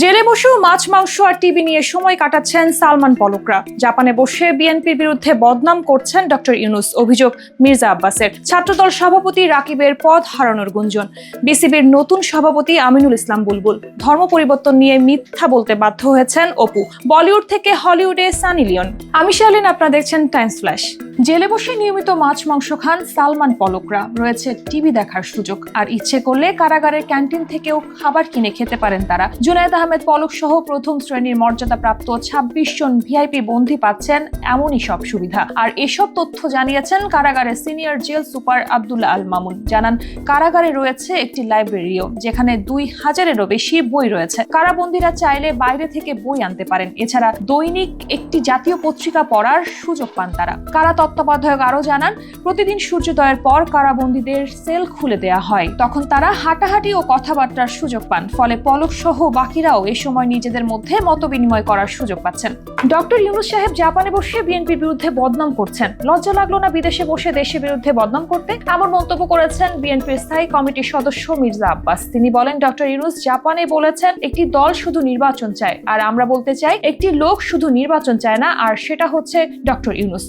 জেলে বসেও মাছ মাংস আর টিভি নিয়ে সময় কাটাচ্ছেন সালমান পলকরা। জাপানে বসে বিএনপির বিরুদ্ধে বদনাম করছেন ডক্টর ইউনূস। অভিযোগ মির্জা আব্বাসের। ছাত্রদল সভাপতি রাকিবের পদ হারানোর গুঞ্জন। বিসিবির নতুন সভাপতি আমিনুল ইসলাম বুলবুল। ধর্ম পরিবর্তন নিয়ে মিথ্যা বলতে বাধ্য হয়েছেন অপু। বলিউড থেকে হলিউডে সানি লিওন। আমি শালীন, আপনারা দেখছেন টাইমস ফ্ল্যাশ। জেলে বসে নিয়মিত মাছ মাংস খান সালমান পলকরা। রয়েছে টিভি দেখার সুযোগ, আর ইচ্ছে করলে কারাগারের ক্যান্টিন থেকেও খাবার কিনে খেতে পারেন তারা। জুনায়েদ আহমেদ পলক সহ প্রথম শ্রেণীর মর্যাদাপ্রাপ্ত ২৬ জন ভিআইপি বন্দী পাচ্ছেন এমনই সব সুবিধা। আর এসব তথ্য জানিয়েছেন কারাগারের senior jail super Abdullah Al Mamun. জানান, কারাগারে রয়েছে একটি লাইব্রেরিও, যেখানে ২০০০-এরও বেশি বই রয়েছে। কারাবন্দীরা চাইলে বাইরে থেকে বই আনতে পারেন। এছাড়া দৈনিক একটি জাতীয় পত্রিকা পড়ার সুযোগ পান তারা। কারা তত্ত্বাবধায়ক আরো জানান, প্রতিদিন সূর্যোদয়ের পর কারাবন্দীদের সেল খুলে দেয়া হয়। তখন তারা হাঁটাহাঁটি ও কথাবার্তার সুযোগ পান। ফলে পলক সহ বাকিরাও এ সময় নিজেদের মধ্যে মতবিনিময় করার সুযোগ পাচ্ছেন। ডক্টর ইউনূস সাহেব জাপানে বসে বিএনপির বিরুদ্ধে বদনাম করছেন। লজ্জা লাগলো না বিদেশে বসে দেশের বিরুদ্ধে বদনাম করতে? এমন মন্তব্য করেছেন বিএনপির স্থায়ী কমিটির সদস্য মির্জা আব্বাস। তিনি বলেন, ডক্টর ইউনূস জাপানে বলেছেন একটি দল শুধু নির্বাচন চায়, আর আমরা বলতে চাই একটি লোক শুধু নির্বাচন চায় না, আর সেটা হচ্ছে ডক্টর ইউনূস।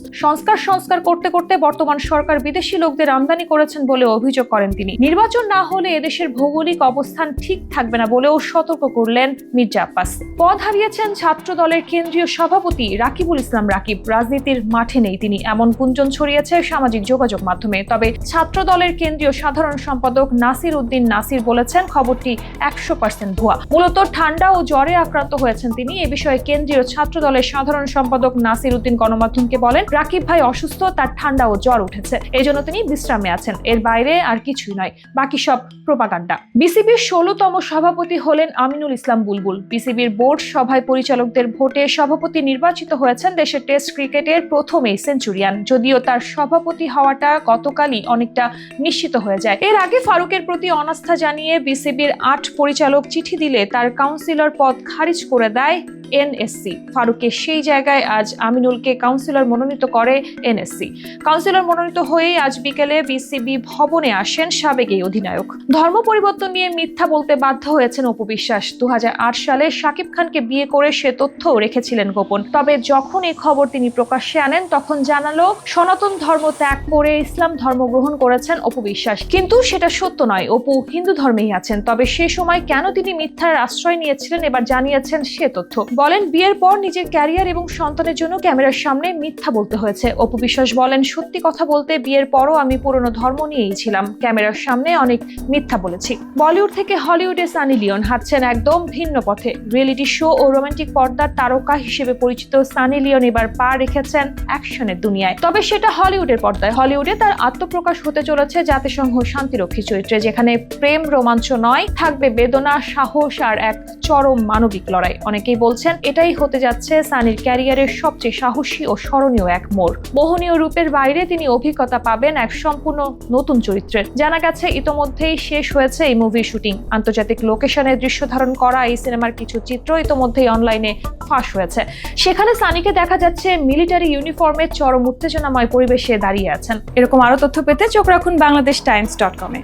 সংস্কার করতে করতে বর্তমান সরকার বিদেশি লোকদের আমদানি করেছেন বলে অভিযোগ করেন তিনি। নির্বাচন না হলে এদেশের ভৌগোলিক অবস্থান ঠিক থাকবে না বলেও সতর্ক করলেন মির্জা আব্বাস। পদ হারিয়েছেন ছাত্র দলের কেন্দ্রীয় সভাপতি রাকিবুল ইসলাম রাকিব। রাজনীতির মাঠে নেই তিনি, এমন গুঞ্জন ছড়িয়েছে সামাজিক যোগাযোগ মাধ্যমে। তবে ছাত্র দলের কেন্দ্রীয় সাধারণ সম্পাদক নাসির উদ্দিন নাসির বলেছেন খবরটি ১০০% ভুয়া। মূলত ঠান্ডা ও জ্বরে আক্রান্ত হয়েছেন তিনি। এ বিষয়ে কেন্দ্রীয় ছাত্র দলের সাধারণ সম্পাদক নাসির উদ্দিন গণমাধ্যমকে বলেন, রাকিব ভাই অসুস্থ, তার ঠান্ডা ও জ্বর উঠেছে, এজন্য তিনি বিশ্রামে আছেন। এর বাইরে আর কিছুই নয়, বাকি সব প্রোপাগান্ডা। বিসিবির ১৬তম সভাপতি হলেন আমিনুল ইসলাম বুলবুল। বিসিবির বোর্ড সভায় পরিচালকদের ভোটে সভাপতি নির্বাচিত হয়েছেন দেশের টেস্ট ক্রিকেটের প্রথম এই সেঞ্চুরিয়ান। যদিও তার সভাপতি হওয়াটা গতকালই অনেকটা নিশ্চিত হয়ে যায়। এর আগে ফারুকের প্রতি অনাস্থা জানিয়ে বিসিবির ৮ পরিচালক চিঠি দিলে তার কাউন্সিলর পদ খারিজ করে দেয় এনএসসি। ফারুকের সেই জায়গায় আজ আমিনুলকে কাউন্সিলর মনোনীত করে এনএসসি। কাউন্সিলর মনোনীত হয়েই আজ বিকেলে বিসিবি ভবনে আসেন সাবেক এই অধিনায়ক। ধর্ম পরিবর্তন নিয়ে মিথ্যা বলতে বাধ্য হয়েছেন অপু বিশ্বাস। ২০০৮ সালে শাকিব খানকে বিয়ে করে সে তথ্য রেখেছিলেন গোপন। তবে যখন এই খবর তিনি প্রকাশ্যে আনেন, তখন জানালো সনাতন ধর্ম ত্যাগ করে ইসলাম ধর্ম গ্রহণ করেছেন অপু বিশ্বাস। কিন্তু সেটা সত্য নয়, অপু হিন্দু ধর্মেই আছেন। তবে সে সময় কেন তিনি মিথ্যার আশ্রয় নিয়েছিলেন এবার জানিয়েছেন সে তথ্য। বলেন, বিয়ের পর নিজের ক্যারিয়ার এবং সন্তানের জন্য ক্যামেরার সামনে মিথ্যা বলতে হয়েছে। অপু বিশ্বাস বলেন, সত্যি কথা বলতে বিয়ের পরও আমি পুরনো ধর্ম নিয়েই ছিলাম। ক্যামেরার সামনে অনেক মিথ্যা বলেছি। বলিউড থেকে হলিউডে সানি লিওন হাঁটছেন একদম ভিন্ন পথে। রিয়েলিটি শো ও রোমান্টিক পর্দার তারকা হিসেবে পরিচিত সানি লিওন এবার পা রেখেছেন অ্যাকশনের দুনিয়ায়। তবে সেটা হলিউডের পর্দায়। হলিউডে তার আত্মপ্রকাশ হতে চলেছে জাতিসংঘ শান্তিরক্ষী চরিত্রে, যেখানে প্রেম রোমাঞ্চ নয়, থাকবে বেদনা, সাহস আর এক চরম মানবিক লড়াই। অনেকেই বলছেন এটাই হতে যাচ্ছে সানির ক্যারিয়ারের সবচেয়ে সাহসী ও স্মরণীয় এক মোড়। মোহনীয় রূপের বাইরে তিনি অভিজ্ঞতা পাবেন এক সম্পূর্ণ নতুন চরিত্রের। জানা গেছে ইতোমধ্যেই শেষ হয়েছে এই মুভির শুটিং। আন্তর্জাতিক লোকেশনে দৃশ্য ধারণ করা এই সিনেমার কিছু চিত্র ইতোমধ্যেই অনলাইনে ফাঁস হয়েছে। সেখানে সানিকে দেখা যাচ্ছে মিলিটারি ইউনিফর্মে চরম উত্তেজনাময় পরিবেশে দাঁড়িয়ে আছেন। এরকম আরো তথ্য পেতে চোখ রাখুন বাংলাদেশ টাইমস.com-এ।